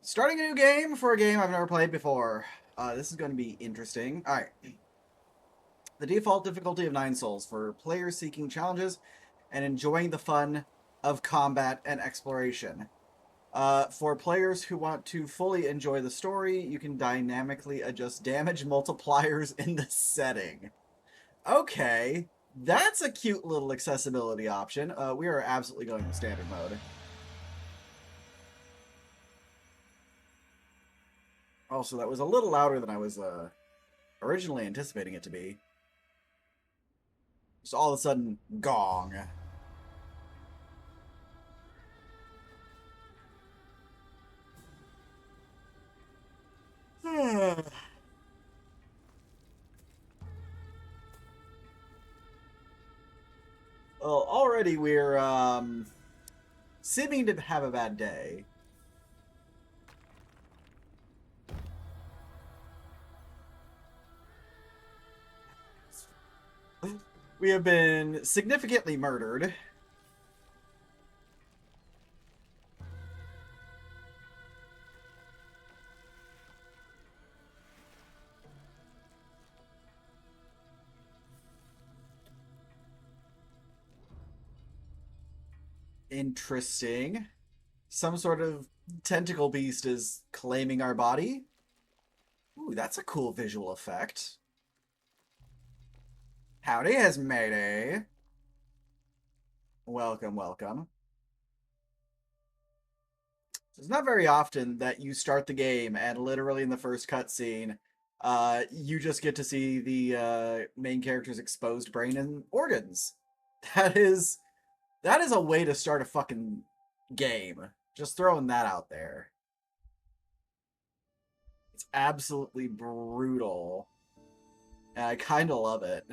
Starting a new game for a game I've never played before. This is going to be interesting. Alright. The default difficulty of 9 Souls for players seeking challenges and enjoying the fun of combat and exploration. For players who want to fully enjoy the story, you can dynamically adjust damage multipliers in the setting. Okay, that's a cute little accessibility option. We are absolutely going with standard mode. Also, that was a little louder than I was originally anticipating it to be. Just all of a sudden, gong. Well, already we're seeming to have a bad day. We have been significantly murdered. Interesting. Some sort of tentacle beast is claiming our body. Ooh, that's a cool visual effect. Howdy, Esmede. Welcome, welcome. So it's not very often that you start the game and literally in the first cutscene, you just get to see the main character's exposed brain and organs. That is that is a way to start a fucking game. Just throwing that out there. It's absolutely brutal. And I kind of love it.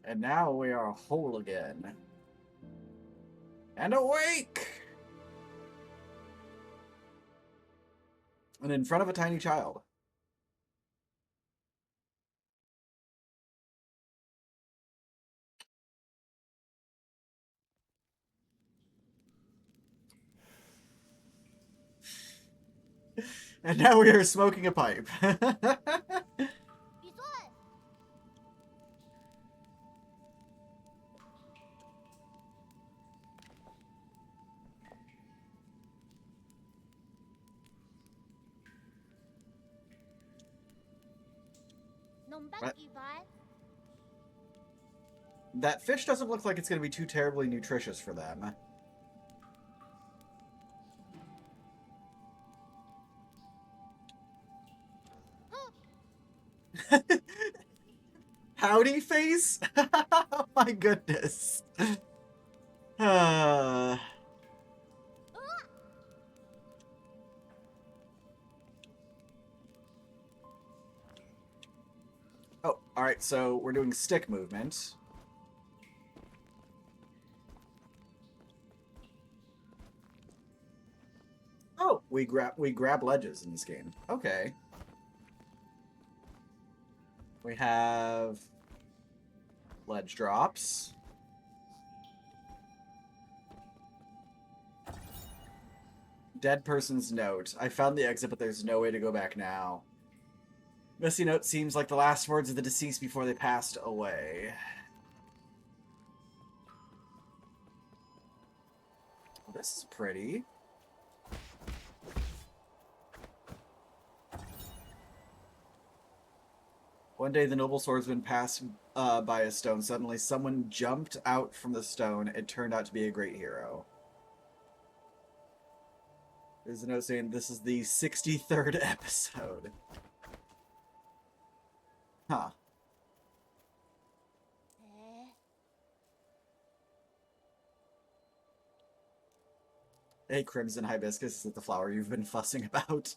And now we are whole again. And awake! And in front of a tiny child. And now we are smoking a pipe. What? That fish doesn't look like it's going to be too terribly nutritious for them. Howdy face? Oh my goodness. Uh... Oh, alright, so we're doing stick movement. Oh, we grab ledges in this game. Okay. We have ledge drops. Dead person's note. I found the exit, but there's no way to go back now. Missy note seems like the last words of the deceased before they passed away. Well, this is pretty. One day, the noble swordsman passed by a stone. Suddenly, someone jumped out from the stone. It turned out to be a great hero. There's a note saying this is the 63rd episode. Huh. Hey, Crimson Hibiscus, is it the flower you've been fussing about?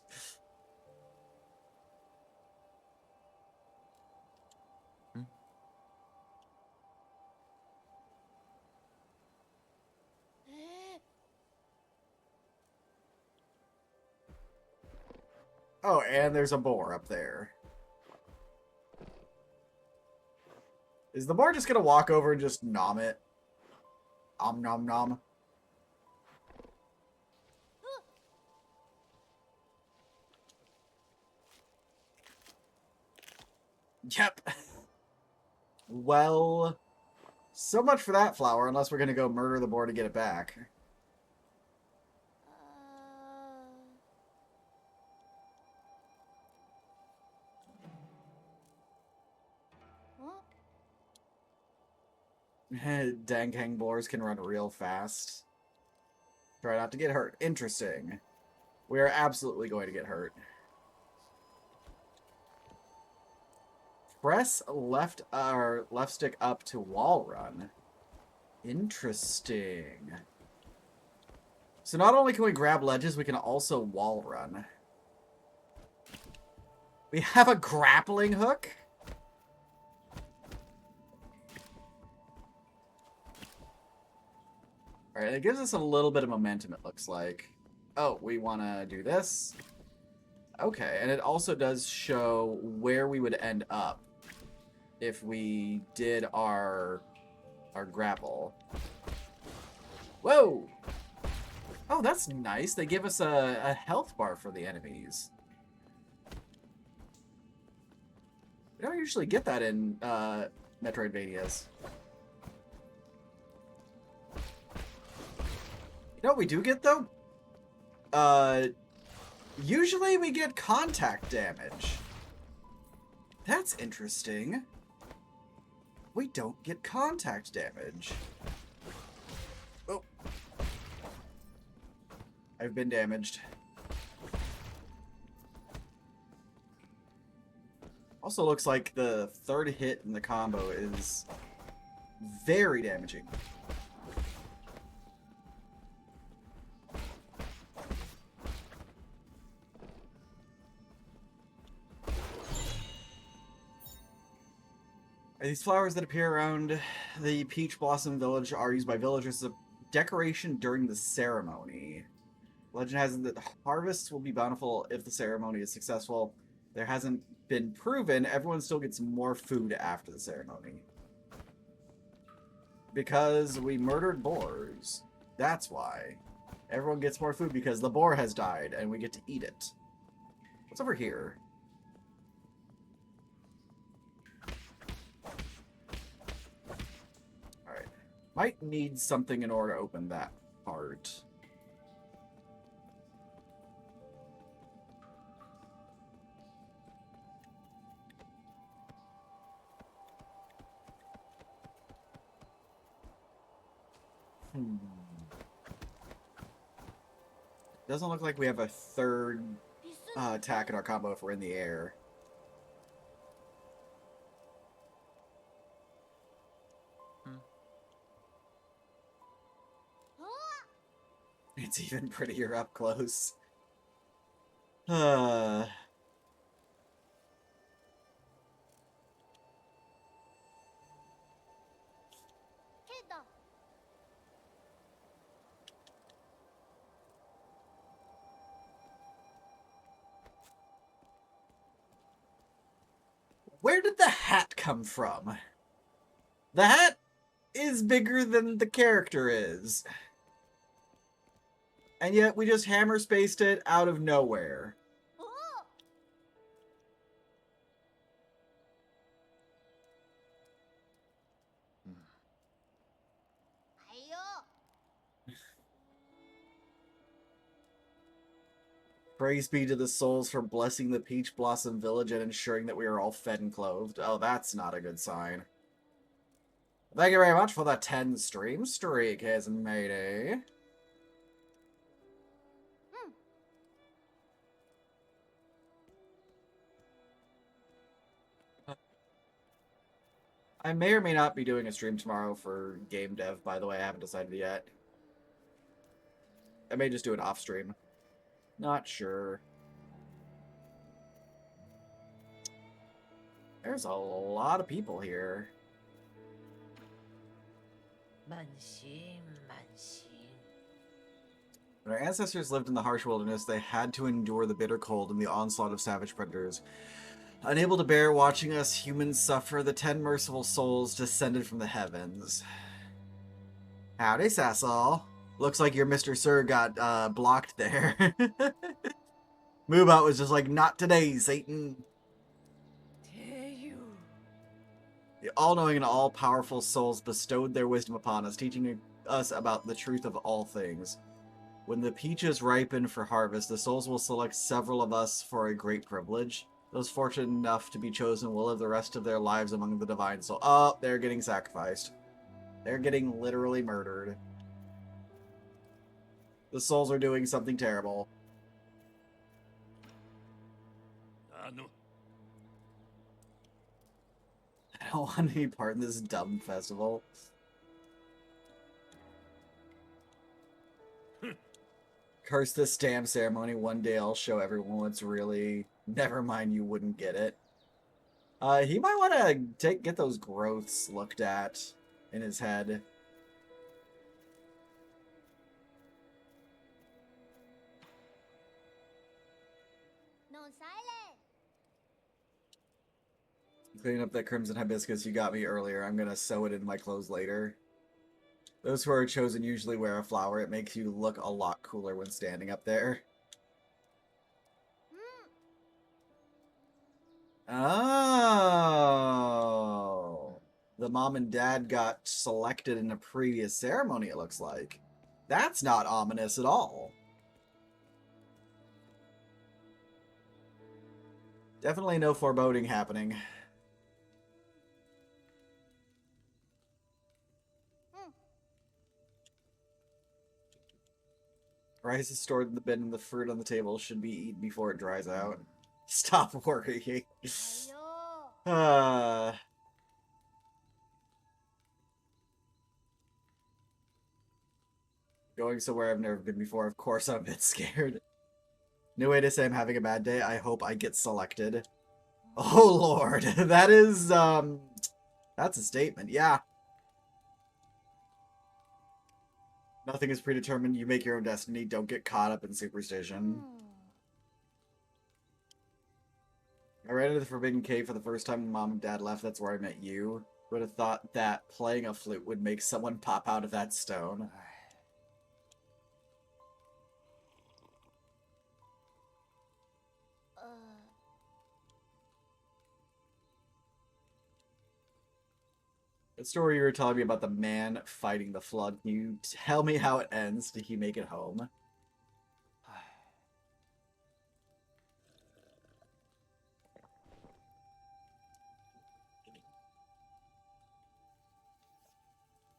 Oh, and there's a boar up there. Is the boar just gonna walk over and just nom it? Om nom nom. Yep. Well, so much for that flower, unless we're gonna go murder the boar to get it back. Danghang boars can run real fast. Try not to get hurt. Interesting. We are absolutely going to get hurt. Press left stick up to wall run. Interesting. So not only can we grab ledges, we can also wall run. We have a grappling hook? Alright, it gives us a little bit of momentum, it looks like. Oh, we want to do this. Okay, and it also does show where we would end up if we did our grapple. Whoa! Oh, that's nice. They give us a health bar for the enemies. We don't usually get that in Metroidvanias. You know what we do get, though? Usually we get contact damage. That's interesting. We don't get contact damage. Oh. I've been damaged. Also looks like the third hit in the combo is very damaging. These flowers that appear around the Peach Blossom Village are used by villagers as a decoration during the ceremony. Legend has it that harvests will be bountiful if the ceremony is successful. There hasn't been proven. Everyone still gets more food after the ceremony. Because we murdered boars. That's why. Everyone gets more food because the boar has died and we get to eat it. What's over here? Alright. Might need something in order to open that part. Doesn't look like we have a third attack in our combo if we're in the air. It's even prettier up close. Where did the hat come from? The hat is bigger than the character is. And yet we just hammer spaced it out of nowhere. Praise be to the souls for blessing the Peach Blossom Village and ensuring that we are all fed and clothed. Oh, that's not a good sign. Thank you very much for the 10 stream streak, his matey. I may or may not be doing a stream tomorrow for game dev, by the way. I haven't decided yet. I may just do an off stream. Not sure. There's a lot of people here. When our ancestors lived in the harsh wilderness, they had to endure the bitter cold and the onslaught of savage predators. Unable to bear watching us humans suffer, the 10 merciful souls descended from the heavens. Howdy, Sassal. Looks like your Mr. Sir got blocked there. Moobot was just like, not today, Satan. The all-knowing and all-powerful souls bestowed their wisdom upon us, teaching us about the truth of all things. When the peaches ripen for harvest, the souls will select several of us for a great privilege. Those fortunate enough to be chosen will live the rest of their lives among the divine soul. Oh, they're getting sacrificed. They're getting literally murdered. The souls are doing something terrible. I don't want any part in this dumb festival. Curse this damn ceremony. One day I'll show everyone what's really... Never mind, you wouldn't get it. He might want to get those growths looked at in his head. Cleaning up that crimson hibiscus you got me earlier. I'm gonna sew it in my clothes later. Those who are chosen usually wear a flower. It makes you look a lot cooler when standing up there. Oh. The mom and dad got selected in a previous ceremony, it looks like. That's not ominous at all. Definitely no foreboding happening. Rice is stored in the bin and the fruit on the table should be eaten before it dries out. Stop worrying. Going somewhere I've never been before, of course I'm a bit scared. No way to say I'm having a bad day. I hope I get selected. Oh lord, that is, that's a statement, yeah. Nothing is predetermined, you make your own destiny, don't get caught up in superstition. I ran into the Forbidden Cave for the first time when Mom and Dad left, that's where I met you. Would have thought that playing a flute would make someone pop out of that stone. The story you were telling me about the man fighting the flood, can you tell me how it ends? Did he make it home?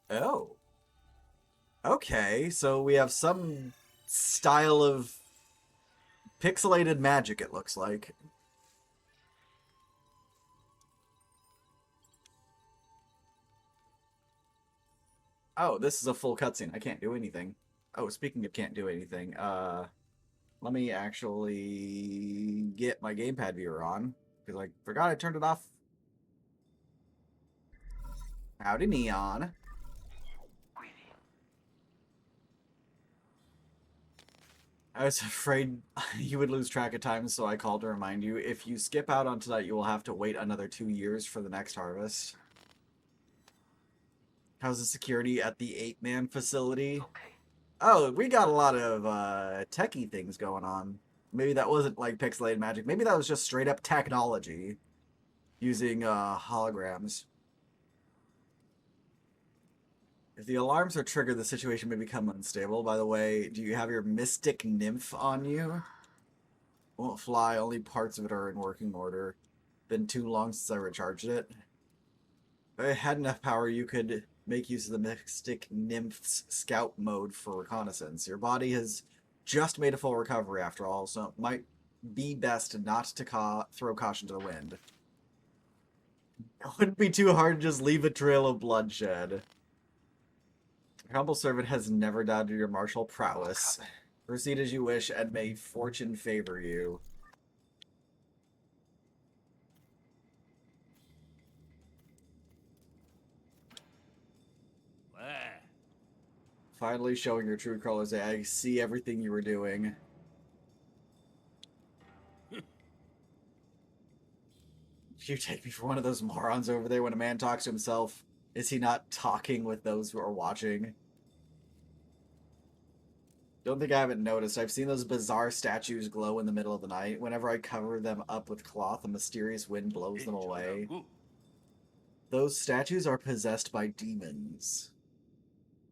Oh. Okay, so we have some style of pixelated magic, it looks like. Oh, this is a full cutscene. I can't do anything. Oh, speaking of can't do anything, let me actually get my gamepad viewer on, because I forgot I turned it off. Howdy, Neon. I was afraid you would lose track of time, so I called to remind you. If you skip out on tonight, you will have to wait another 2 years for the next harvest. How's the security at the 8-man facility? Okay. Oh, we got a lot of techie things going on. Maybe that wasn't like pixelated magic. Maybe that was just straight up technology using holograms. If the alarms are triggered, the situation may become unstable. By the way, do you have your mystic nymph on you? Won't fly, only parts of it are in working order. Been too long since I recharged it. If I had enough power, you could make use of the mystic nymph's scout mode for reconnaissance. Your body has just made a full recovery after all, so it might be best not to throw caution to the wind. It wouldn't be too hard to just leave a trail of bloodshed. Your humble servant has never doubted your martial prowess. Proceed as you wish, and may fortune favor you. Finally showing your true colors. I see everything you were doing. You take me for one of those morons over there when a man talks to himself. Is he not talking with those who are watching? Don't think I haven't noticed. I've seen those bizarre statues glow in the middle of the night. Whenever I cover them up with cloth, a mysterious wind blows them away. Those statues are possessed by demons.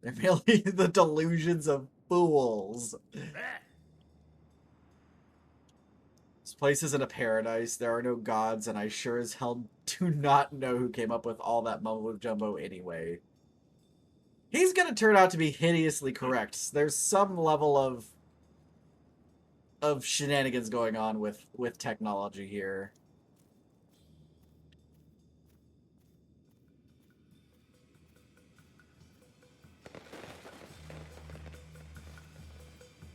They're merely the delusions of fools. This place isn't a paradise. There are no gods, and I sure as hell do not know who came up with all that mumbo-jumbo anyway. He's gonna turn out to be hideously correct. There's some level of shenanigans going on with technology here.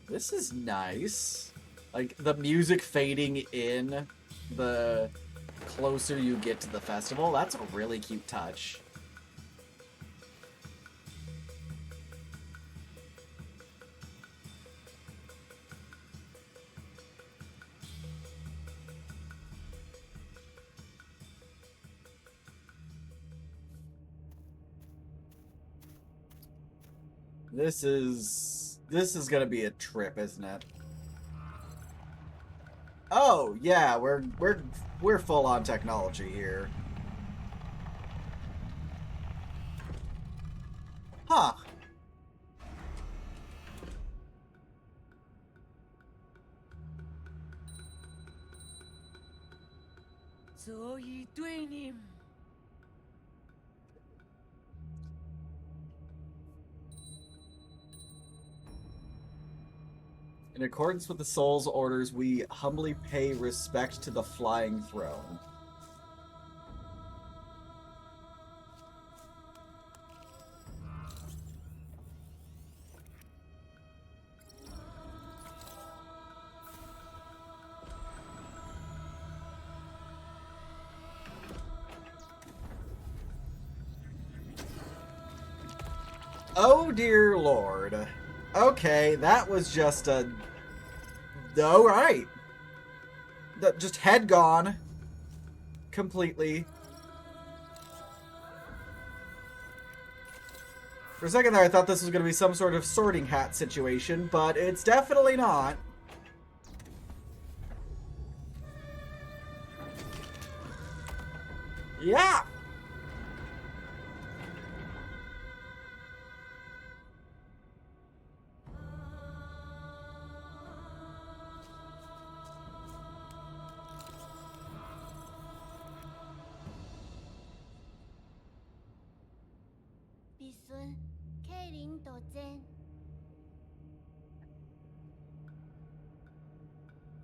This is nice. Like, the music fading in the closer you get to the festival. That's a really cute touch. This is gonna be a trip, isn't it? Oh, yeah, we're full on technology here. Huh. In accordance with the Soul's orders, we humbly pay respect to the Flying Throne. Oh dear lord. Okay, that was just a... Alright. Just head gone. Completely. For a second there, I thought this was going to be some sort of sorting hat situation, but it's definitely not. Yeah!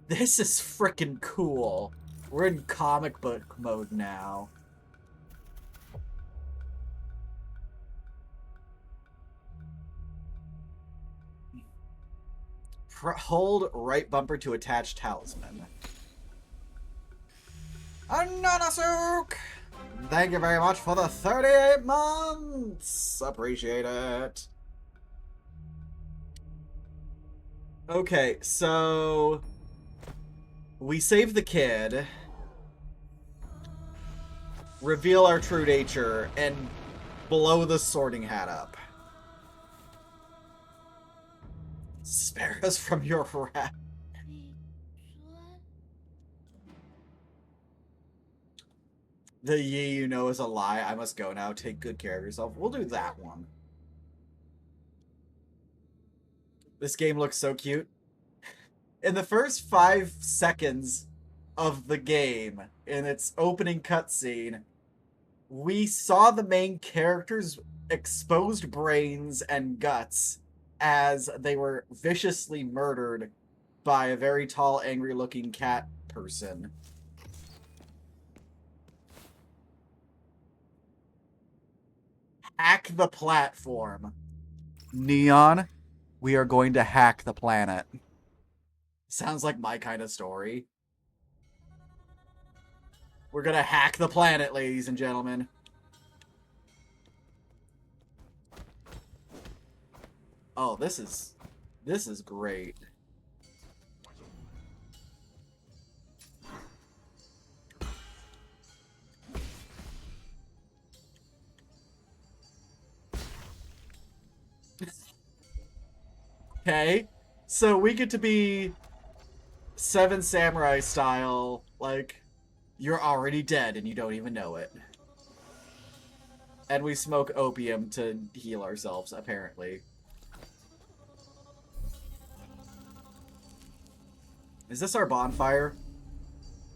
This is freaking cool. We're in comic book mode now. Hold right bumper to attach talisman. Ananasuk! Thank you very much for the 38 months! Appreciate it. Okay, so... we save the kid, reveal our true nature, and blow the sorting hat up. Spare us from your wrath. The ye you know is a lie. I must go now. Take good care of yourself. We'll do that one. This game looks so cute. In the first 5 seconds of the game, in its opening cutscene, we saw the main character's exposed brains and guts as they were viciously murdered by a very tall, angry-looking cat person. Hack the platform. Neon, we are going to hack the planet. Sounds like my kind of story. We're gonna hack the planet, ladies and gentlemen. Oh, this is great. Okay. So we get to be Seven Samurai style, like, you're already dead and you don't even know it. And we smoke opium to heal ourselves, apparently. Is this our bonfire?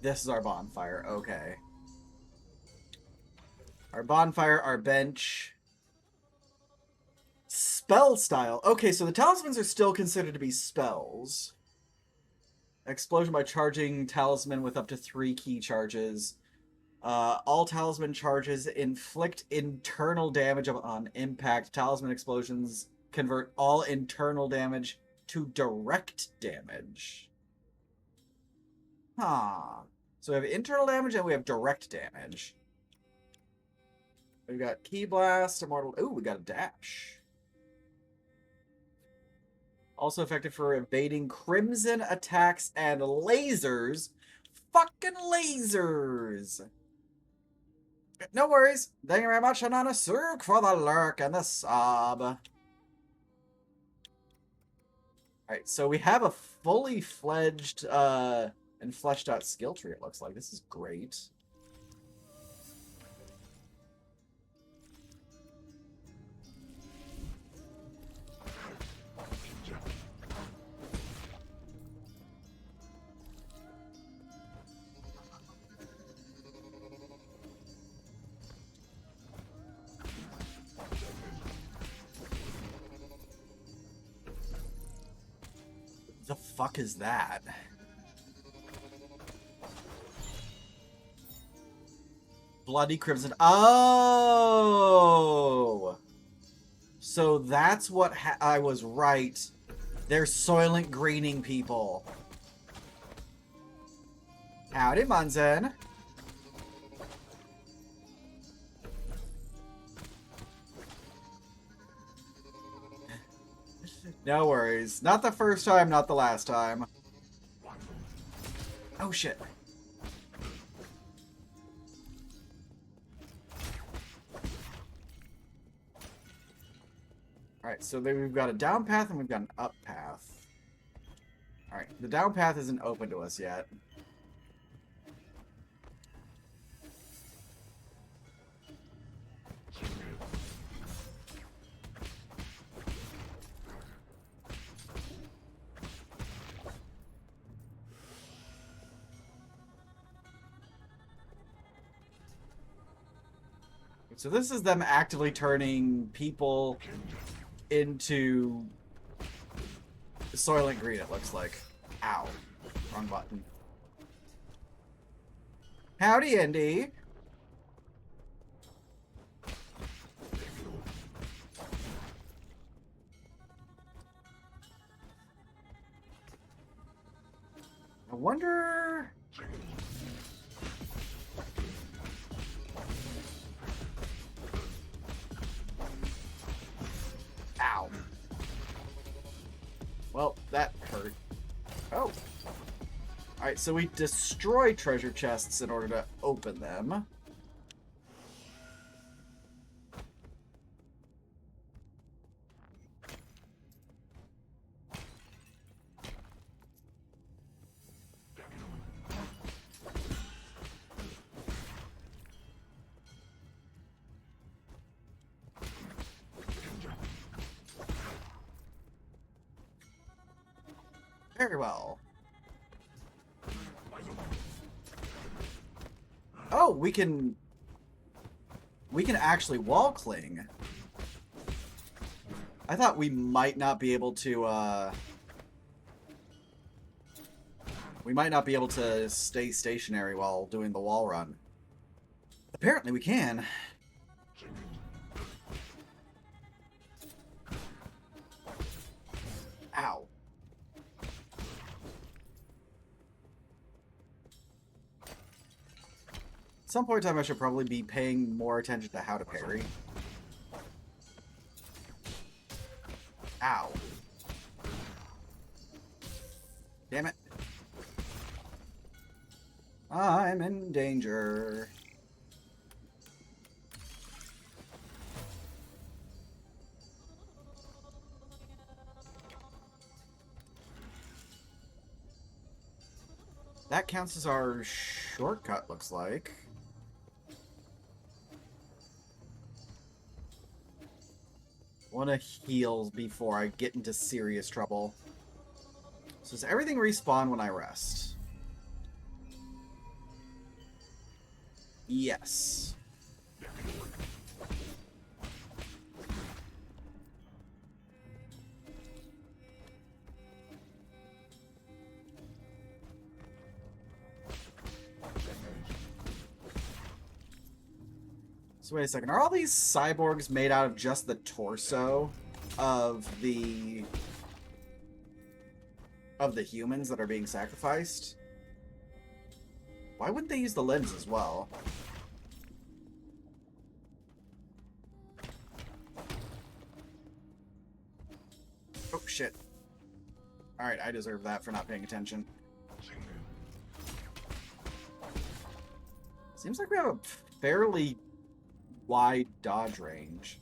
This is our bonfire, okay. Our bonfire, our bench. Spell style. Okay, so the talismans are still considered to be spells. Explosion by charging talisman with up to 3 key charges. All talisman charges inflict internal damage on impact. Talisman explosions convert all internal damage to direct damage. Huh. So we have internal damage and we have direct damage. We've got Key Blast, Immortal... Ooh, we got a dash. Also effective for evading crimson attacks and lasers. Fucking lasers! No worries. Thank you very much, Anana Suk, for the lurk and the sub. Alright, so we have a fully fledged and fleshed out skill tree, it looks like. This is great. The fuck is that? Bloody Crimson. Oh! So that's what I was right. They're Soylent Greening people. Howdy, Munzen. No worries. Not the first time, not the last time. Oh, shit. Alright, so then we've got a down path and we've got an up path. Alright, the down path isn't open to us yet. So this is them actively turning people into Soylent Green, it looks like. Ow. Wrong button. Howdy, Indy. I wonder... Ow. Well, that hurt. Oh. Alright, so we destroy treasure chests in order to open them. Very well. Oh, we can actually wall cling. I thought we might not be able to, we might not be able to stay stationary while doing the wall run. Apparently we can. Ow. At some point in time, I should probably be paying more attention to how to parry. Ow. Damn it. I'm in danger. That counts as our shortcut, looks like. Want to heal before I get into serious trouble. So does everything respawn when I rest? Yes. So wait a second. Are all these cyborgs made out of just the torso of the humans that are being sacrificed? Why wouldn't they use the limbs as well? Oh shit. Alright, I deserve that for not paying attention. Seems like we have a fairly wide dodge range.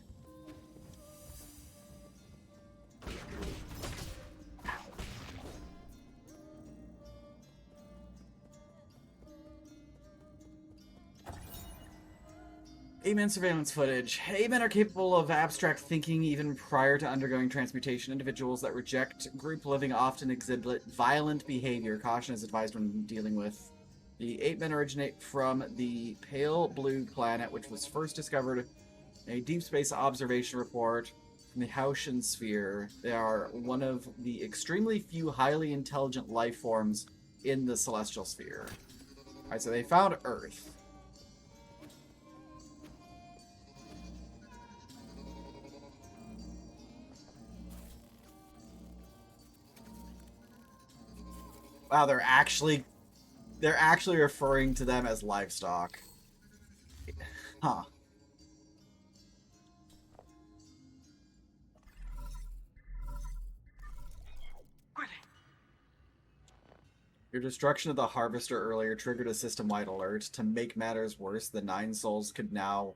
Amen surveillance footage. Amen are capable of abstract thinking even prior to undergoing transmutation. Individuals that reject group living often exhibit violent behavior. Caution is advised when dealing with. The 8 men originate from the pale blue planet, which was first discovered in a deep space observation report from the Hautian sphere. They are one of the extremely few highly intelligent life forms in the celestial sphere. Alright, so they found Earth. Wow, they're actually referring to them as livestock. Huh. Your destruction of the harvester earlier triggered a system-wide alert. To make matters worse, the 9 souls could now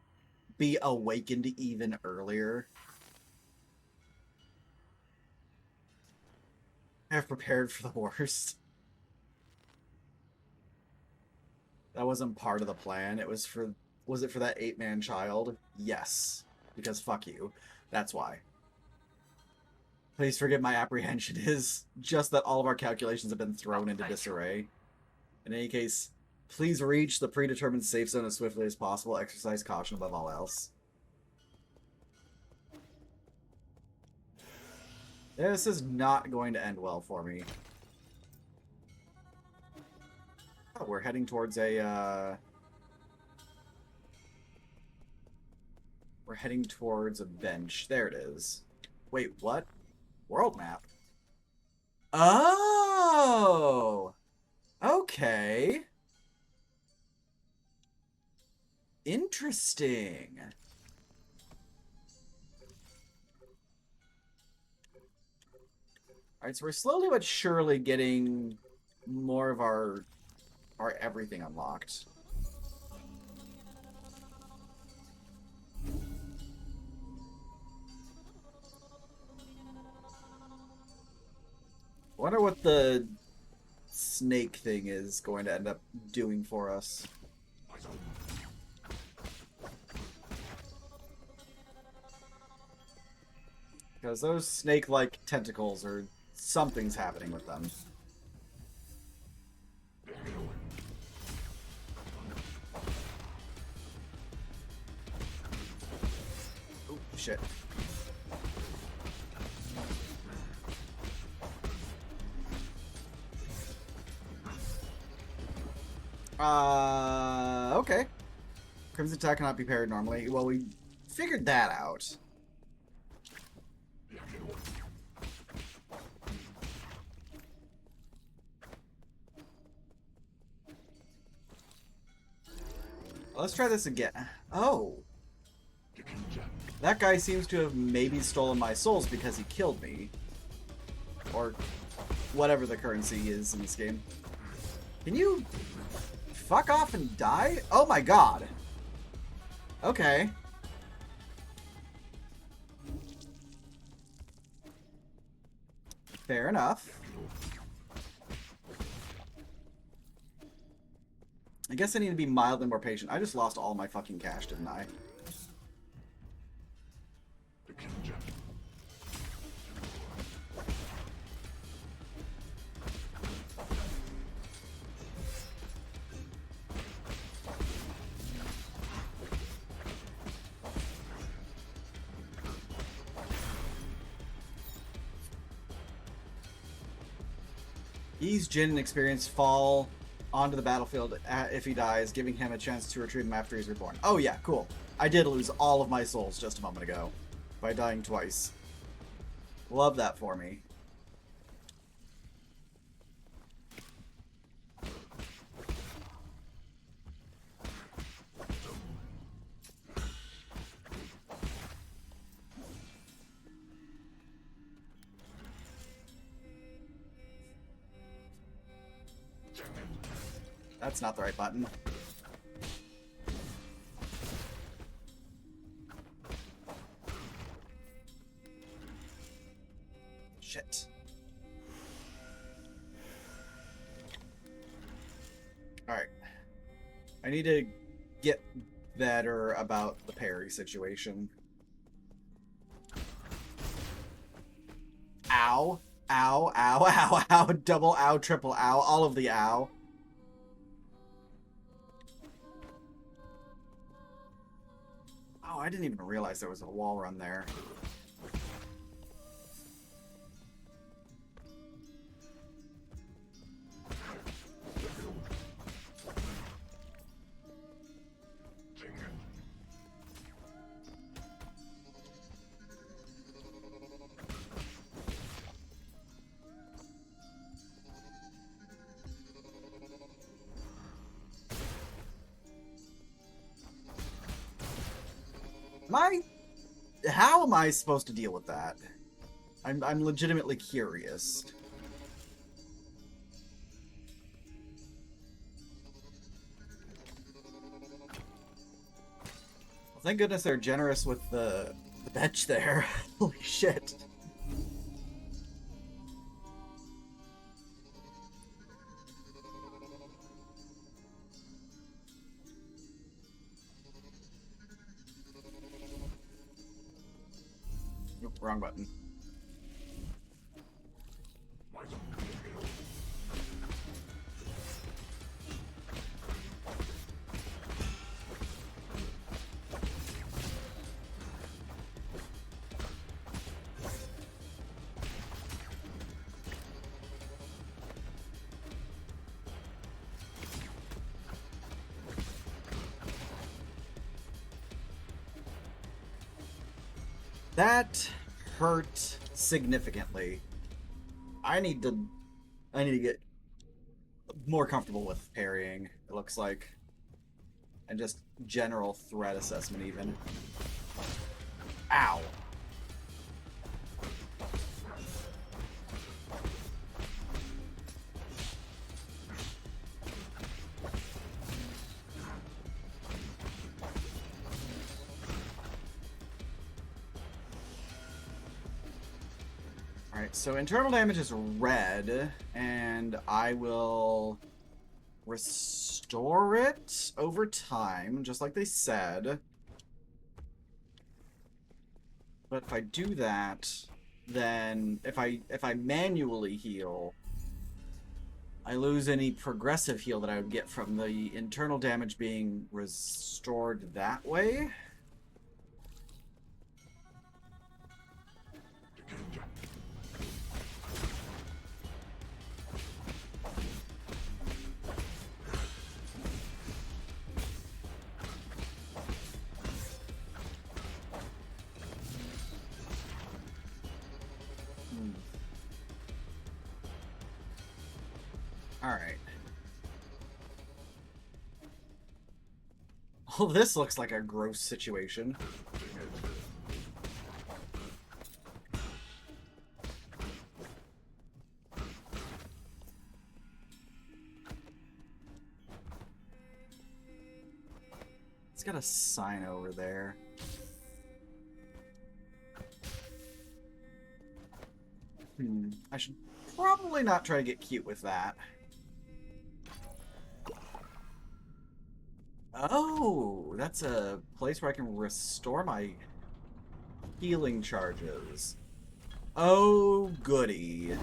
be awakened even earlier. I have prepared for the worst. That wasn't part of the plan. It was for... Was it for that 8-man child? Yes. Because fuck you. That's why. Please forgive my apprehension. It is just that all of our calculations have been thrown into disarray. In any case, please reach the predetermined safe zone as swiftly as possible. Exercise caution above all else. This is not going to end well for me. Oh, we're heading towards a, We're heading towards a bench. There it is. Wait, what? World map. Oh! Okay. Interesting. Alright, so we're slowly but surely getting more of our everything unlocked. I wonder what the snake thing is going to end up doing for us. Because those snake-like tentacles are... Something's happening with them. Oh, shit. Okay. Crimson attack cannot be parried normally. Well, we figured that out. Let's try this again. Oh. That guy seems to have maybe stolen my souls because he killed me. Or whatever the currency is in this game. Can you fuck off and die? Oh my god. Okay. Fair enough. I guess I need to be mildly more patient. I just lost all my fucking cash, didn't I? Ease Jin experience fall onto the battlefield if he dies, giving him a chance to retrieve him after he's reborn. Oh yeah, cool. I did lose all of my souls just a moment ago by dying twice. Love that for me. That's not the right button. Shit. Alright. I need to get better about the parry situation. Ow. Ow, ow, ow, ow. Double ow, triple ow. All of the ow. Oh, I didn't even realize there was a wall run there. How am I supposed to deal with that? I'm legitimately curious. Well, thank goodness they're generous with the bench there. Holy shit. Nope, wrong button. That hurt significantly. I need to get more comfortable with parrying, it looks like. And just general threat assessment even. Ow. Alright, so internal damage is red, and I will restore it over time, just like they said. But if I do that, then if I manually heal, I lose any progressive heal that I would get from the internal damage being restored that way. Alright. Well, this looks like a gross situation. It's got a sign over there. I should probably not try to get cute with that. Oh, that's a place where I can restore my healing charges. Oh, goody.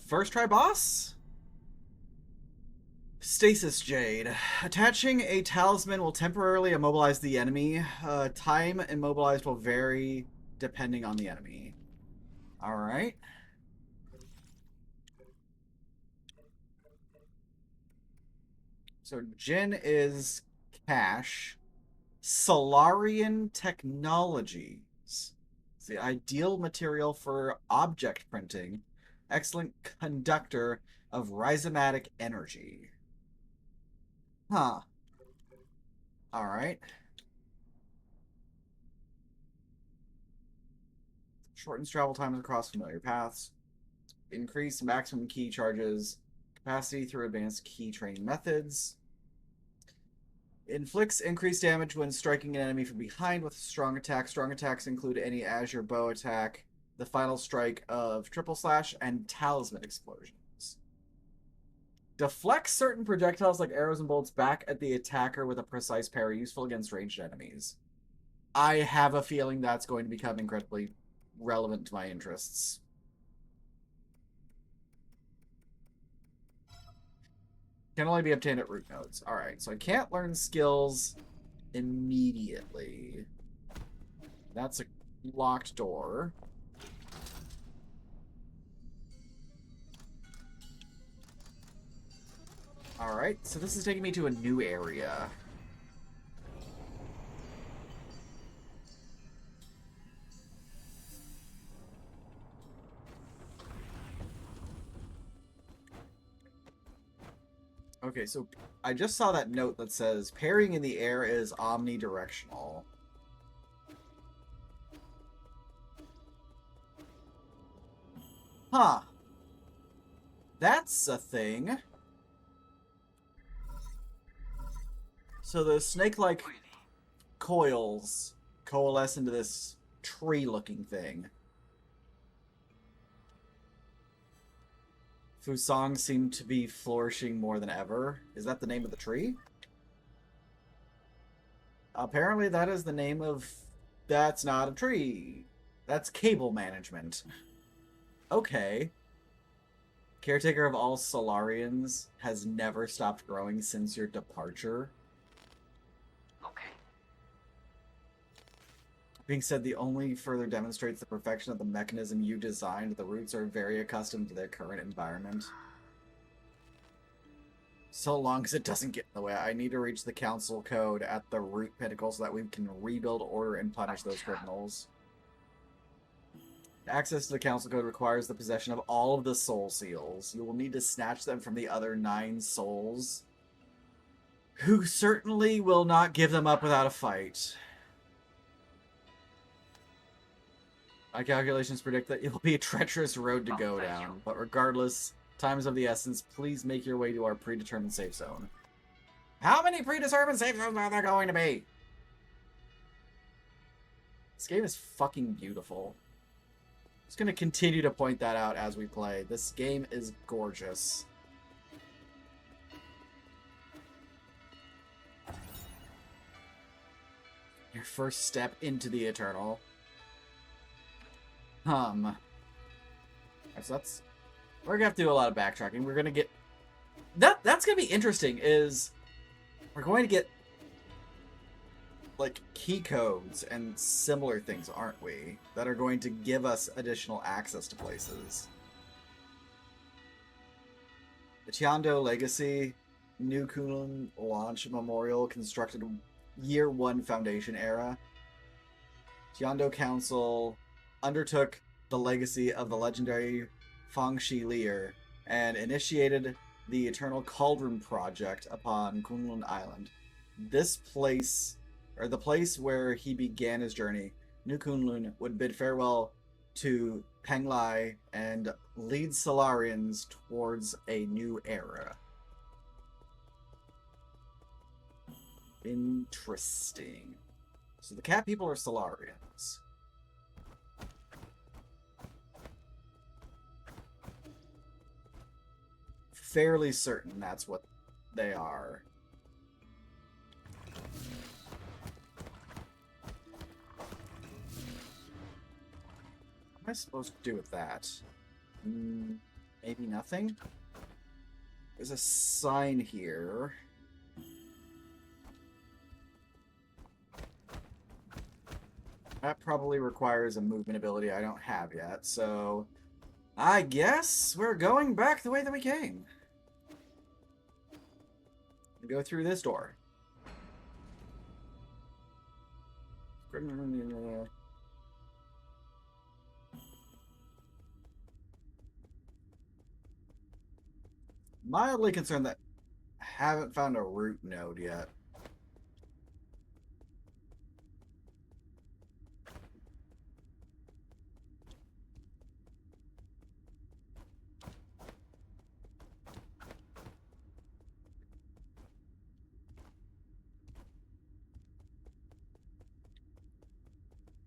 First try boss? Stasis Jade. Attaching a talisman will temporarily immobilize the enemy. Time immobilized will vary depending on the enemy. Alright. So Jin is cash. Solarian Technologies. It's the ideal material for object printing. Excellent conductor of rhizomatic energy. Huh. Alright. Shortens travel times across familiar paths. Increase maximum key charges. Capacity through advanced key training methods. Inflicts increased damage when striking an enemy from behind with a strong attack. Strong attacks include any Azure Bow attack, the final strike of Triple Slash, and Talisman Explosions. Deflects certain projectiles like arrows and bolts back at the attacker with a precise parry, useful against ranged enemies. I have a feeling that's going to become incredibly relevant to my interests. Can only be obtained at root nodes. Alright, so I can't learn skills immediately. That's a locked door. Alright, so this is taking me to a new area. Okay, so I just saw that note that says parrying in the air is omnidirectional. Huh. That's a thing. So the snake-like coils coalesce into this tree-looking thing. Fusang seem to be flourishing more than ever. Is that the name of the tree? Apparently that is the name of... That's not a tree. That's cable management. Okay. Caretaker of all Solarians has never stopped growing since your departure. Okay. Being said, the only further demonstrates the perfection of the mechanism you designed. The roots are very accustomed to their current environment. So long as it doesn't get in the way. I need to reach the council code at the root pinnacle so that we can rebuild order and punish those criminals. Access to the council code requires the possession of all of the soul seals. You will need to snatch them from the other 9 souls, who certainly will not give them up without a fight. My calculations predict that it will be a treacherous road to go down, but regardless, time is of the essence. Please make your way to our predetermined safe zone. How many predetermined safe zones are there going to be? This game is fucking beautiful. I'm just going to continue to point that out as we play. This game is gorgeous. Your first step into the Eternal. So that's... We're going to have to do a lot of backtracking. We're going to get... That's going to be interesting, is... We're going to get like key codes and similar things, aren't we? That are going to give us additional access to places. The Tiando Legacy New Kunlun Launch Memorial constructed Year 1 Foundation era. Tiando Council undertook the legacy of the legendary Fang Shi Leer and initiated the Eternal Cauldron Project upon Kunlun Island. This place, or the place where he began his journey, New Kunlun would bid farewell to Penglai and lead Solarians towards a new era. Interesting. So the cat people are Solarians. Fairly certain that's what they are. What am I supposed to do with that? Maybe nothing? There's a sign here. That probably requires a movement ability I don't have yet, so I guess we're going back the way that we came. Go through this door. Mildly concerned that I haven't found a root node yet.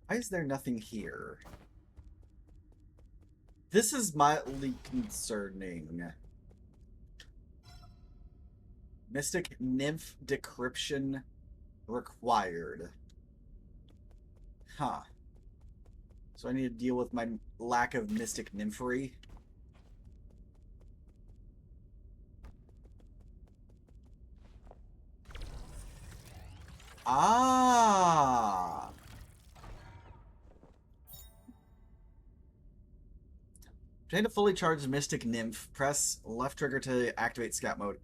Why is there nothing here? This is mildly concerning. Mystic Nymph decryption required. Huh. So I need to deal with my lack of Mystic Nymphery. Ah! Obtain a fully charged Mystic Nymph. Press left trigger to activate scout mode.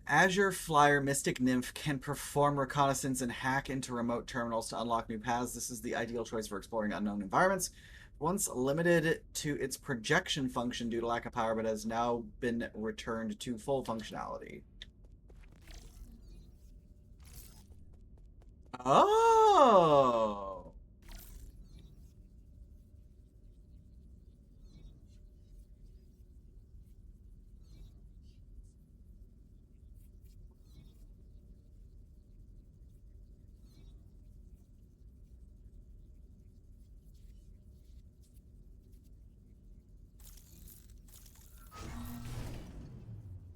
Azure Flyer Mystic Nymph can perform reconnaissance and hack into remote terminals to unlock new paths. This is the ideal choice for exploring unknown environments. Once limited to its projection function due to lack of power, but has now been returned to full functionality. Oh!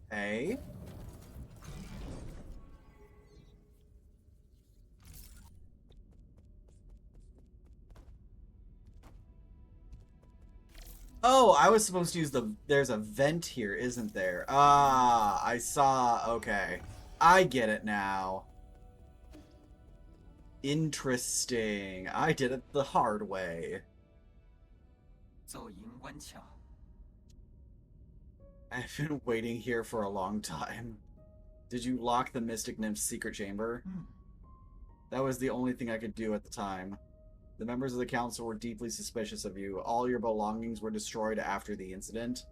Hey? Oh, I was supposed to use the... There's a vent here, isn't there? Ah, I saw... Okay. I get it now. Interesting. I did it the hard way. I've been waiting here for a long time. Did you lock the Mystic Nymph's secret chamber? That was the only thing I could do at the time. The members of the council were deeply suspicious of you. All your belongings were destroyed after the incident.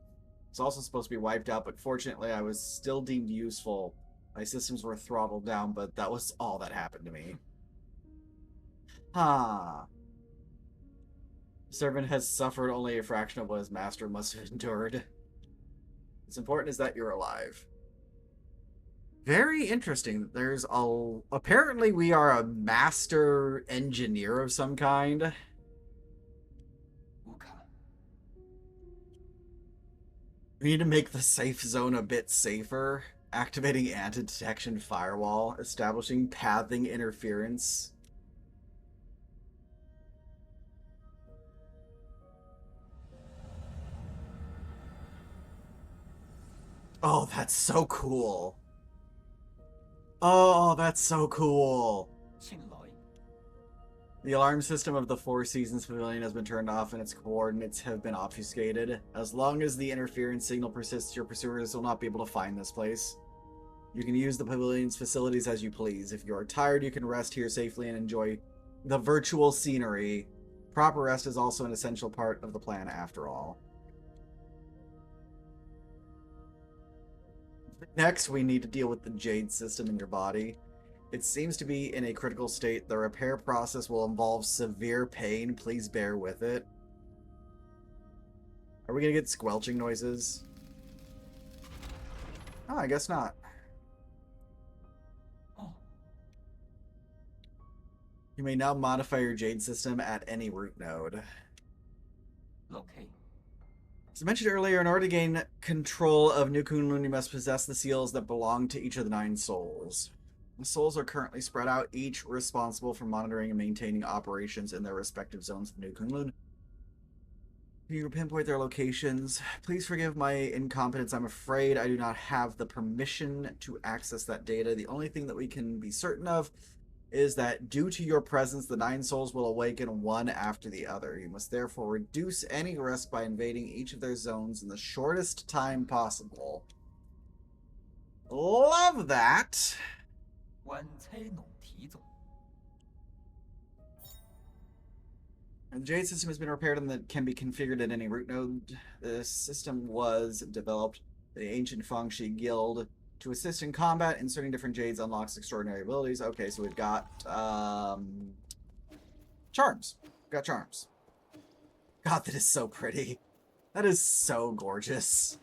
It's also supposed to be wiped out, but fortunately I was still deemed useful. My systems were throttled down, but that was all that happened to me. Huh. Servant has suffered only a fraction of what his master must have endured. What's important is that you're alive. Very interesting. There's a... Apparently we are a master engineer of some kind. We need to make the safe zone a bit safer. Activating anti-detection firewall. Establishing pathing interference. Oh, that's so cool. Oh, that's so cool. The alarm system of the Four Seasons Pavilion has been turned off and its coordinates have been obfuscated. As long as the interference signal persists, your pursuers will not be able to find this place. You can use the pavilion's facilities as you please. If you are tired, you can rest here safely and enjoy the virtual scenery. Proper rest is also an essential part of the plan after all. Next, we need to deal with the Jade system in your body. It seems to be in a critical state. The repair process will involve severe pain. Please bear with it. Are we gonna get squelching noises? Oh, I guess not. Oh, You may now modify your Jade system at any root node. okay. As I mentioned earlier, in order to gain control of New Kunlun, you must possess the seals that belong to each of the 9 souls. The souls are currently spread out, each responsible for monitoring and maintaining operations in their respective zones of New Kunlun. Can you pinpoint their locations? Please forgive my incompetence. I'm afraid I do not have the permission to access that data. The only thing that we can be certain of is that due to your presence, the 9 souls will awaken one after the other. You must therefore reduce any risk by invading each of their zones in the shortest time possible. Love that! 官差弄题总 The Jade system has been repaired and can be configured at any root node. The system was developed by the ancient Fangxi Guild to assist in combat. Inserting different Jades unlocks extraordinary abilities. Okay, so we've got charms. We've got charms. God, that is so pretty. That is so gorgeous.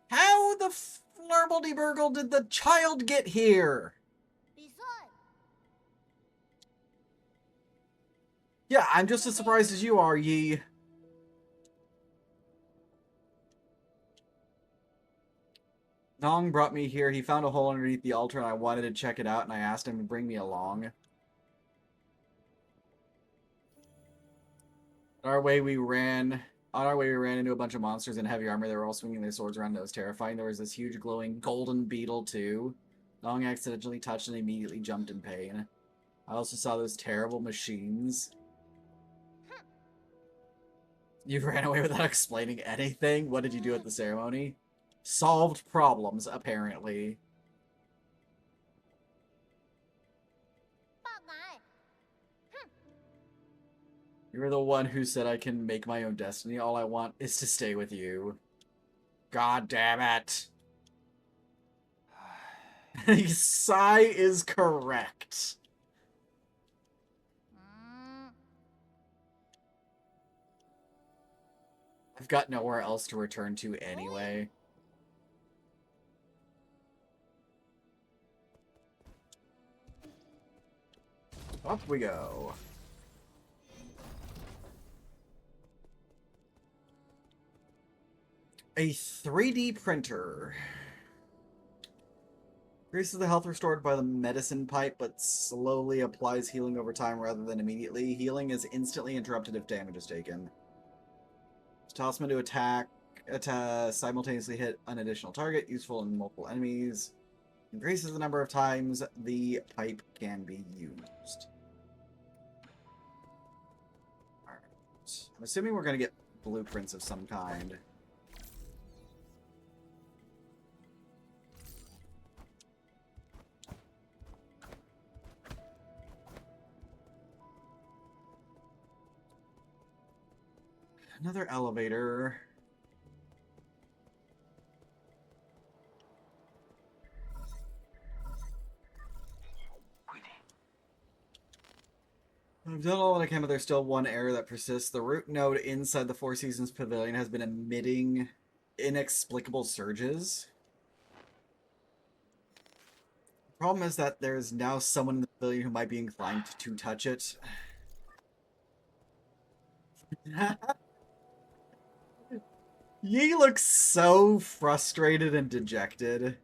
How the flurble-de-burgle did the child get here? Yeah, I'm just as surprised as you are, Yi. Nong brought me here. He found a hole underneath the altar and I wanted to check it out and I asked him to bring me along. On our way we ran into a bunch of monsters in heavy armor. They were all swinging their swords around. It was terrifying. There was this huge glowing golden beetle too. Nong accidentally touched and immediately jumped in pain. I also saw those terrible machines. You ran away without explaining anything? What did you do at the ceremony? Solved problems, apparently. You're the one who said I can make my own destiny. All I want is to stay with you. God damn it. Sai is correct. I've got nowhere else to return to anyway. Up we go. A 3D printer. Increases the health restored by the medicine pipe, but slowly applies healing over time rather than immediately. Healing is instantly interrupted if damage is taken. Talisman to attack, simultaneously hit an additional target, useful in multiple enemies. Increases the number of times the pipe can be used. Alright. I'm assuming we're going to get blueprints of some kind. Another elevator. I've done all that I can, but there's still one error that persists. The root node inside the Four Seasons Pavilion has been emitting inexplicable surges. The problem is that there's now someone in the pavilion who might be inclined to touch it. Yi looks so frustrated and dejected.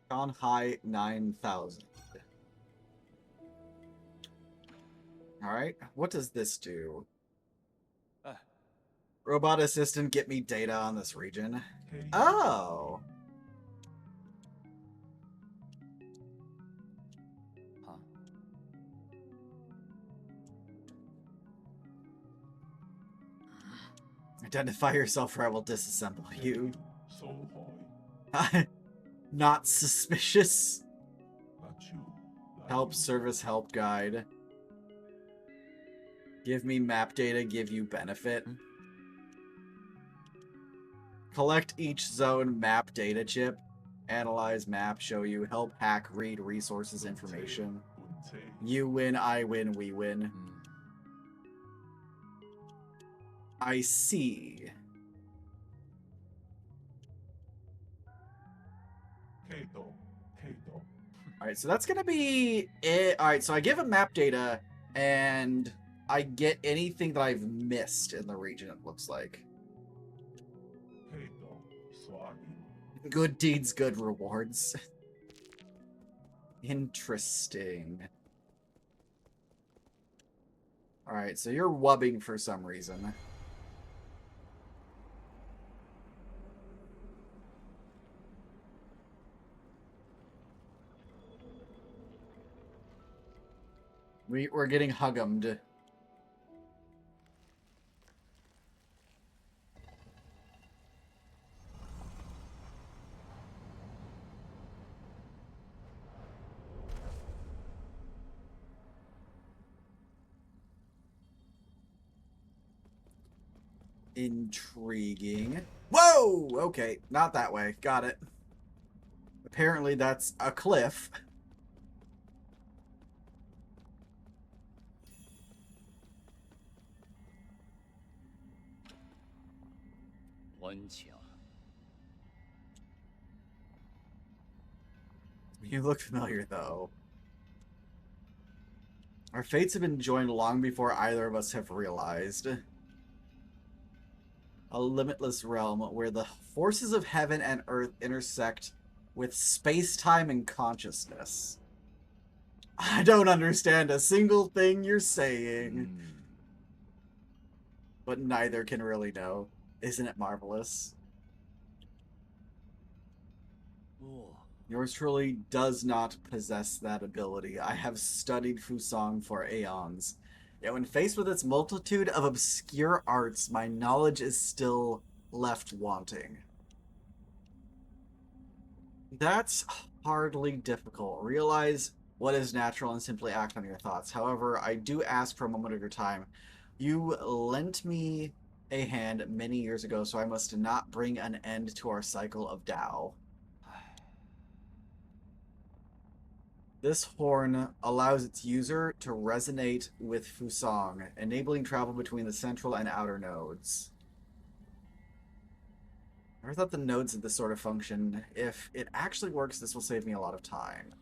Shanghai 9000. Alright, what does this do? Robot assistant, get me data on this region. Oh! Identify yourself or I will disassemble you. So high. Not suspicious. Not you. Help, service, help, guide. Give me map data, give you benefit. Collect each zone map data chip. Analyze map, show you, help, hack, read resources, information. You win, I win, we win. I see. Kato. Alright, so that's gonna be it. Alright, so I give him map data, and I get anything that I've missed in the region, it looks like. Kato. Swagi. Good deeds, good rewards. Interesting. Alright, so you're wubbing for some reason. We're getting hugummed. Intriguing. Whoa! Okay, not that way. Got it. Apparently that's a cliff. You look familiar, though. Our fates have been joined long before either of us have realized. A limitless realm where the forces of heaven and earth intersect with space-time and consciousness. I don't understand a single thing you're saying. But neither can really know. Isn't it marvelous? Yours truly does not possess that ability. I have studied Fusang for aeons. Yet when faced with its multitude of obscure arts, my knowledge is still left wanting. That's hardly difficult. Realize what is natural and simply act on your thoughts. However, I do ask for a moment of your time. You lent me a hand many years ago, so I must not bring an end to our cycle of Tao. This horn allows its user to resonate with Fusang, enabling travel between the central and outer nodes. I never thought the nodes did this sort of function. If it actually works, this will save me a lot of time.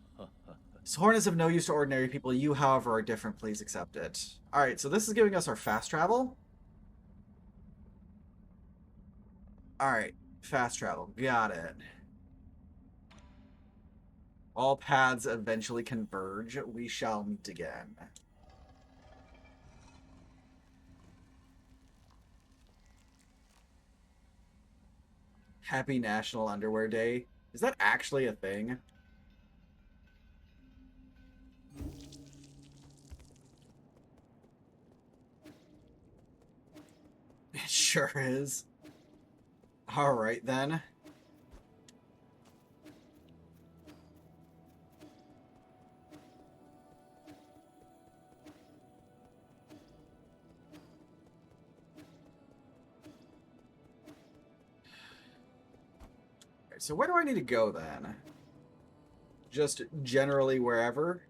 This horn is of no use to ordinary people. You, however, are different. Please accept it. Alright, so this is giving us our fast travel. Alright, fast travel. Got it. All paths eventually converge. We shall meet again. Happy National Underwear Day. Is that actually a thing? It sure is. Alright then. So where do I need to go then? Just generally wherever?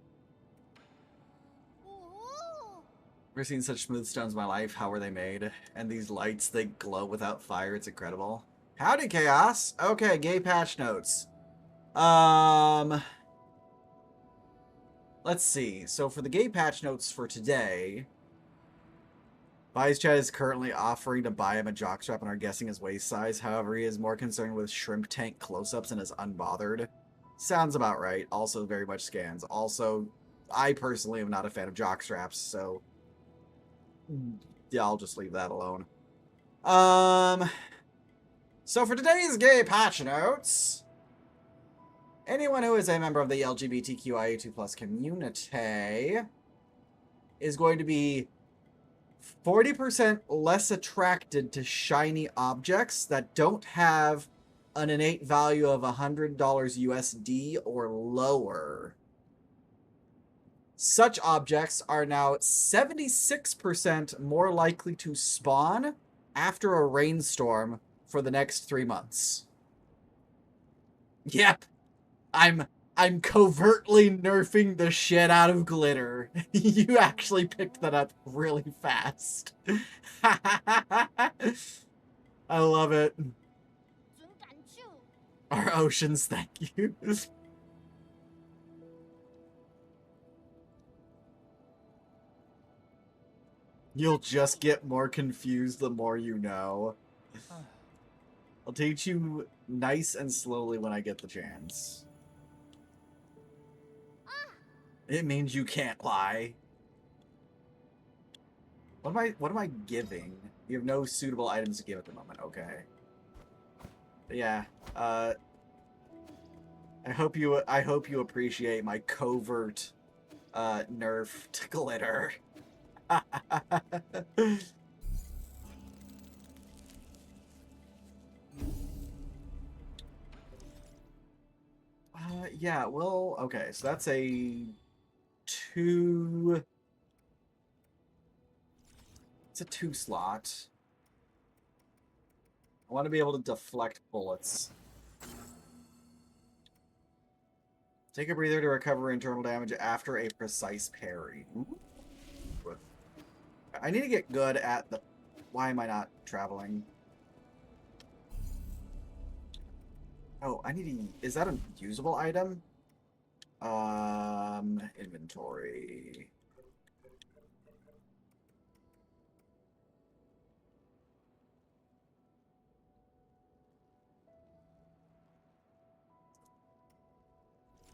Never seen such smooth stones in my life. How were they made? And these lights, they glow without fire. It's incredible. Howdy, Chaos. Okay, gay patch notes. Let's see. So for the gay patch notes for today, Vice is currently offering to buy him a jockstrap and are guessing his waist size. However, he is more concerned with shrimp tank close-ups and is unbothered. Sounds about right. Also very much scans. Also, I personally am not a fan of jockstraps, so yeah, I'll just leave that alone. So for today's gay patch notes, anyone who is a member of the LGBTQIA2+ community is going to be 40% less attracted to shiny objects that don't have an innate value of $100 USD or lower. Such objects are now 76% more likely to spawn after a rainstorm for the next 3 months. Yep, I'm covertly nerfing the shit out of glitter. You actually picked that up really fast. I love it. Our oceans, thank you. You'll just get more confused the more you know. I'll teach you nice and slowly when I get the chance. It means you can't lie. What am I giving? You have no suitable items to give at the moment. Okay. But yeah. I hope you appreciate my covert nerf to glitter. Yeah, well, okay, so that's a 2... It's a 2 slot. I want to be able to deflect bullets. Take a breather to recover internal damage after a precise parry. Ooh. I need to get good at the... Why am I not traveling? Oh, I need to... Is that a usable item? Inventory.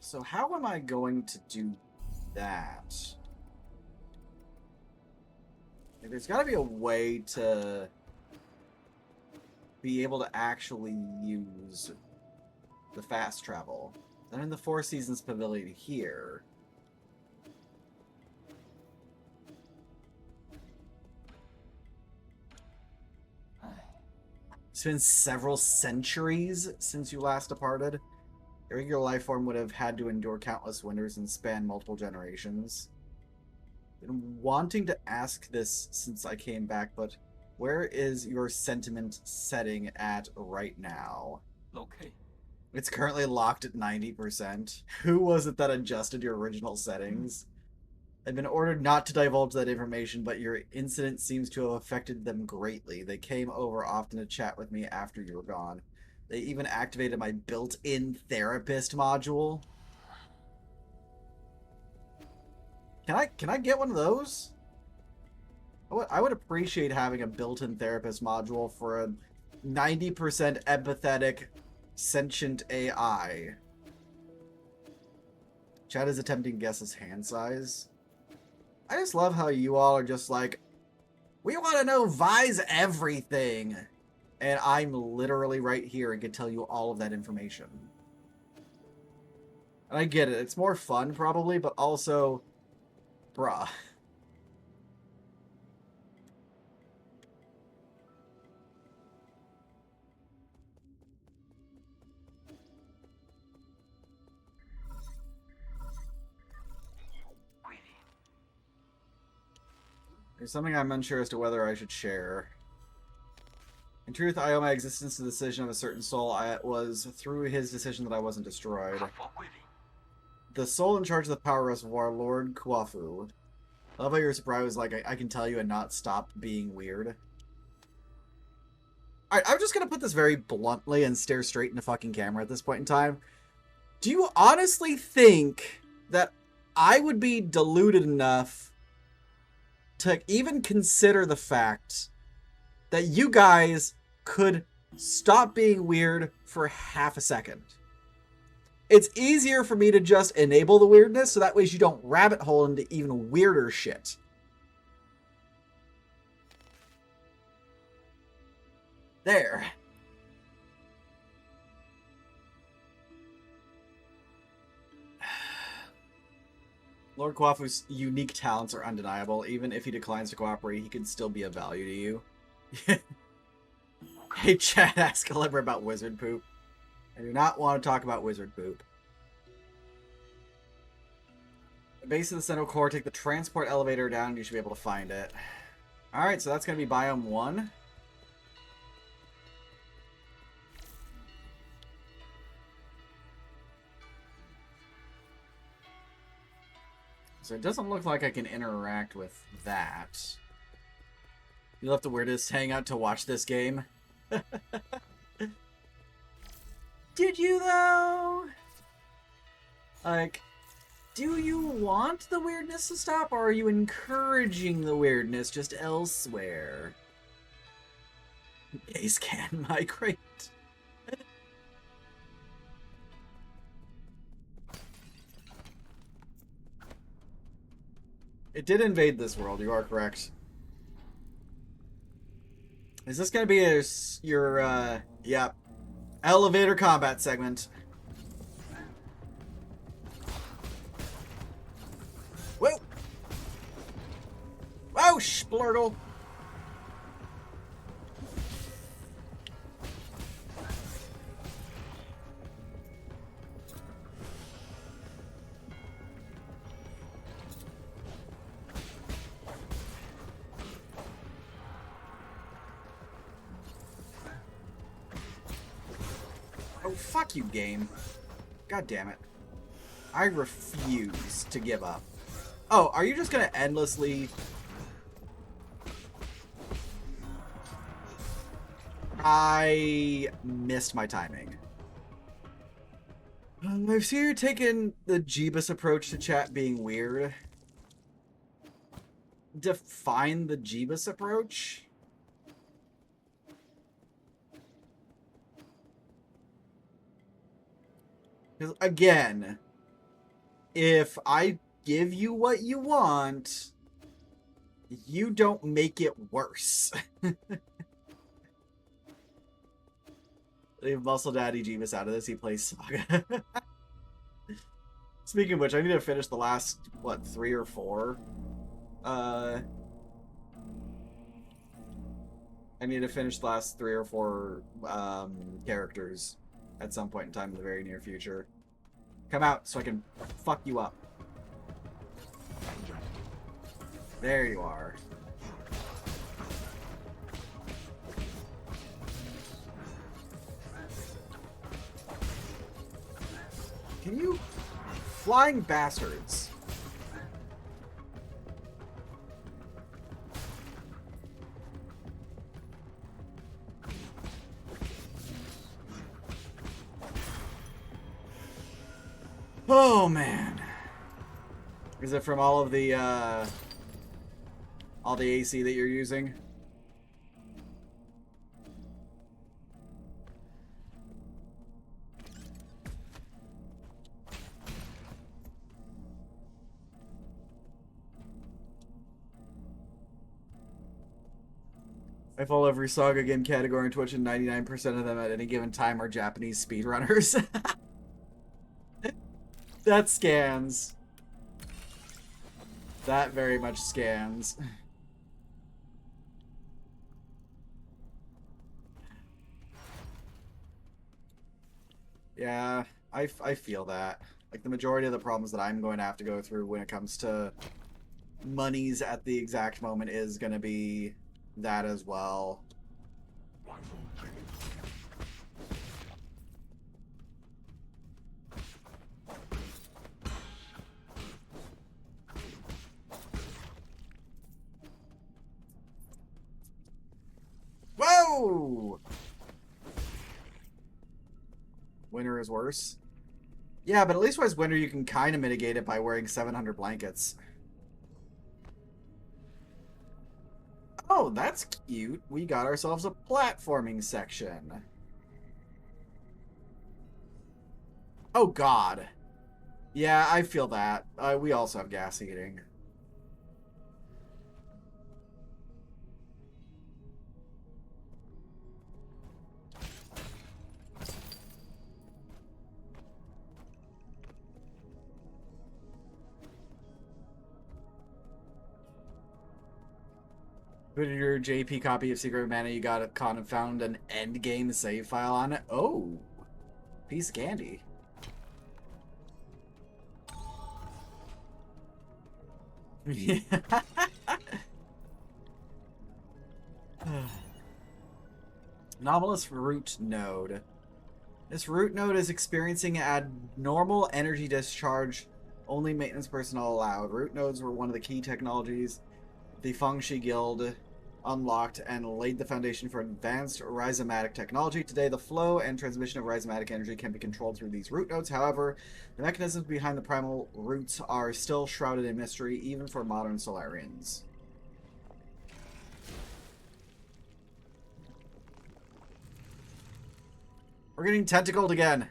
So how am I going to do that? Like, there's got to be a way to be able to actually use the fast travel. I'm in the Four Seasons Pavilion here. It's been several centuries since you last departed. Your regular life form would have had to endure countless winters and span multiple generations. Been wanting to ask this since I came back, but where is your sentiment setting at right now? Locate. It's currently locked at 90%. Who was it that adjusted your original settings? I've been ordered not to divulge that information, but your incident seems to have affected them greatly. They came over often to chat with me after you were gone. They even activated my built-in therapist module. Can I get one of those? I would appreciate having a built-in therapist module for a 90% empathetic, sentient AI. Chad is attempting to guess his hand size. I just love how you all are just like, we want to know Vi's everything. And I'm literally right here and can tell you all of that information. And I get it. It's more fun, probably, but also... Bruh. There's something I'm unsure as to whether I should share. In truth, I owe my existence to the decision of a certain soul. It was through his decision that I wasn't destroyed. The soul in charge of the power reservoir, Lord Kuafu. I love how you're surprised, like, I can tell you and not stop being weird. Alright, I'm just gonna put this very bluntly and stare straight into fucking camera at this point in time. Do you honestly think that I would be deluded enough to even consider the fact that you guys could stop being weird for half a second? It's easier for me to just enable the weirdness, so that way you don't rabbit hole into even weirder shit. There. Lord Kwafu's unique talents are undeniable. Even if he declines to cooperate, he can still be of value to you. Hey, Chad, ask Calibra about wizard poop. I do not want to talk about wizard poop. The base of the central core, take the transport elevator down, and you should be able to find it. Alright, so that's going to be biome 1. So it doesn't look like I can interact with that. You'll have to wear this hangout to watch this game. Did you, though? Like, do you want the weirdness to stop, or are you encouraging the weirdness just elsewhere? Base can migrate. It did invade this world, you are correct. Is this gonna be your, yep, elevator combat segment? Whoa! Whoa, splurtle! Oh, fuck you, game. God damn it. I refuse to give up. Oh, are you just gonna endlessly... I missed my timing. I've seen you taking the Jeebus approach to chat being weird. Define the Jeebus approach? Because, again, if I give you what you want, you don't make it worse. Leave Muscle Daddy Jeebus out of this, he plays Saga. Speaking of which, I need to finish the last, what, 3 or 4? I need to finish the last 3 or 4 characters at some point in time in the very near future. Come out so I can fuck you up. There you are. Can you... Flying bastards. Oh, man. Is it from all the AC that you're using? I follow every Saga game category on Twitch, and 99% of them at any given time are Japanese speedrunners. That scans. That very much scans. Yeah, I feel that. Like, the majority of the problems that I'm going to have to go through when it comes to monies at the exact moment is going to be that as well. Whoa! Winter is worse. Yeah, but at least with winter you can kind of mitigate it by wearing 700 blankets. Oh, that's cute. We got ourselves a platforming section. Oh, God. Yeah, I feel that. We also have gas heating. Put in your JP copy of Secret of Mana you got at Con and found an endgame save file on it. Oh, piece of candy. Anomalous root node. This root node is experiencing abnormal energy discharge. Only maintenance personnel allowed. Root nodes were one of the key technologies the Fengshi Guild unlocked and laid the foundation for advanced rhizomatic technology. Today, the flow and transmission of rhizomatic energy can be controlled through these root nodes. However, the mechanisms behind the primal roots are still shrouded in mystery, even for modern Solarians. We're getting tentacled again.